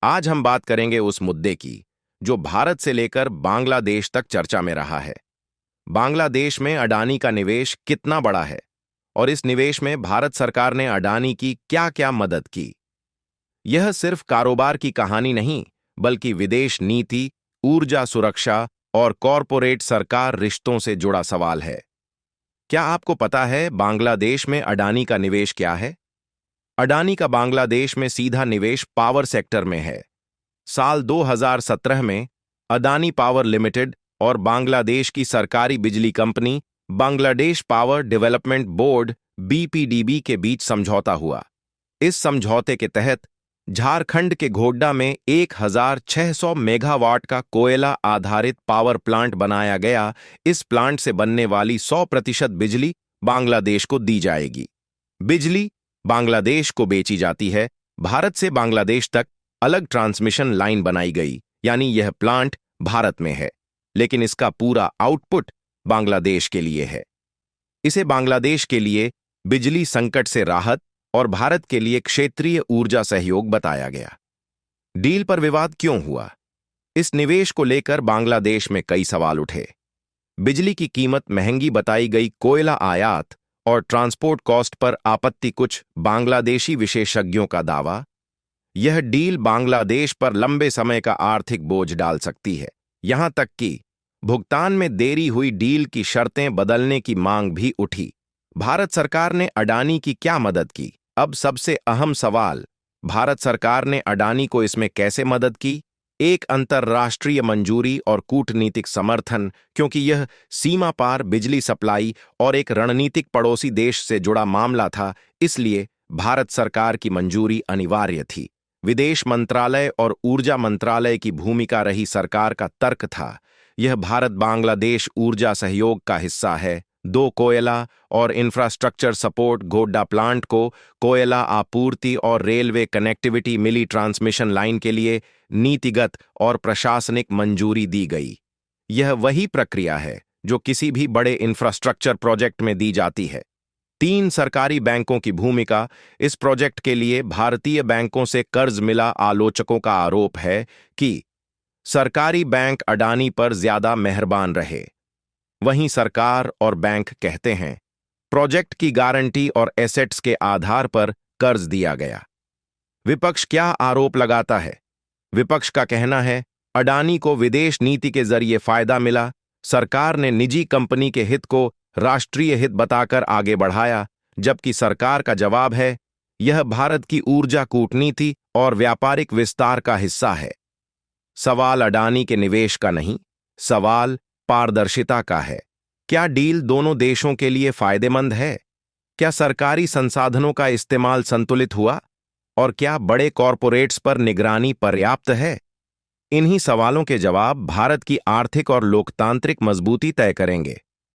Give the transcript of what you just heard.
आज हम बात करेंगे उस मुद्दे की जो भारत से लेकर बांग्लादेश तक चर्चा में रहा है। बांग्लादेश में अडानी का निवेश कितना बड़ा है और इस निवेश में भारत सरकार ने अडानी की क्या-क्या मदद की। यह सिर्फ कारोबार की कहानी नहीं, बल्कि विदेश नीति, ऊर्जा सुरक्षा और कॉरपोरेट सरकार रिश्तों से जुड़ा सवाल है। क्या आपको पता है बांग्लादेश में अडानी का निवेश क्या है? अडानी का बांग्लादेश में सीधा निवेश पावर सेक्टर में है। साल 2017 में अदानी पावर लिमिटेड और बांग्लादेश की सरकारी बिजली कंपनी बांग्लादेश पावर डेवलपमेंट बोर्ड (बीपीडीबी) के बीच समझौता हुआ। इस समझौते के तहत झारखंड के घोड्डा में 1600 मेगावाट का कोयला आधारित पावर प्लांट बनाया गया। इस प्लांट से बनने वाली 100% बिजली बांग्लादेश को दी जाएगी। बिजली बांग्लादेश को बेची जाती है। भारत से बांग्लादेश तक अलग ट्रांसमिशन लाइन बनाई गई, यानी यह प्लांट भारत में है, लेकिन इसका पूरा आउटपुट बांग्लादेश के लिए है। इसे बांग्लादेश के लिए बिजली संकट से राहत और भारत के लिए क्षेत्रीय ऊर्जा सहयोग बताया गया। डील पर विवाद क्यों हुआ? इस निवेश को लेकर बांग्लादेश में कई सवाल उठे। बिजली की कीमत महंगी बताई गई, कोयला आयात और ट्रांसपोर्ट कॉस्ट पर आपत्ति, कुछ बांग्लादेशी विशेषज्ञों का दावा। यह डील बांग्लादेश पर लंबे समय का आर्थिक बोझ डाल सकती है। यहां तक कि भुगतान में देरी हुई, डील की शर्तें बदलने की मांग भी उठी। भारत सरकार ने अडानी की क्या मदद की? अब सबसे अहम सवाल, भारत सरकार ने अडानी को इसमें कैसे मदद की? एक अंतर्राष्ट्रीय मंजूरी और कूटनीतिक समर्थन, क्योंकि यह सीमा पार बिजली सप्लाई और एक रणनीतिक पड़ोसी देश से जुड़ा मामला था, इसलिए भारत सरकार की मंजूरी अनिवार्य थी। विदेश मंत्रालय और ऊर्जा मंत्रालय की भूमिका रही। सरकार का तर्क था, यह भारत बांग्लादेश ऊर्जा सहयोग का हिस्सा है। दो कोयला और इंफ्रास्ट्रक्चर सपोर्ट, घोड्डा प्लांट को कोयला आपूर्ति और रेलवे कनेक्टिविटी मिली। ट्रांसमिशन लाइन के लिए नीतिगत और प्रशासनिक मंजूरी दी गई। यह वही प्रक्रिया है जो किसी भी बड़े इंफ्रास्ट्रक्चर प्रोजेक्ट में दी जाती है। 3 सरकारी बैंकों की भूमिका। इस प्रोजेक्ट के लिए भारतीय बैंकों से कर्ज मिला। आलोचकों का आरोप है कि सरकारी बैंक अडानी पर ज्यादा मेहरबान रहे। वहीं सरकार और बैंक कहते हैं प्रोजेक्ट की गारंटी और एसेट्स के आधार पर कर्ज दिया गया। विपक्ष क्या आरोप लगाता है? विपक्ष का कहना है अडानी को विदेश नीति के जरिए फायदा मिला। सरकार ने निजी कंपनी के हित को राष्ट्रीय हित बताकर आगे बढ़ाया, जबकि सरकार का जवाब है यह भारत की ऊर्जा कूटनीति और व्यापारिक विस्तार का हिस्सा है। सवाल अडानी के निवेश का नहीं, सवाल पारदर्शिता का है। क्या डील दोनों देशों के लिए फायदेमंद है? क्या सरकारी संसाधनों का इस्तेमाल संतुलित हुआ? और क्या बड़े कॉरपोरेट्स पर निगरानी पर्याप्त है? इन्हीं सवालों के जवाब भारत की आर्थिक और लोकतांत्रिक मजबूती तय करेंगे।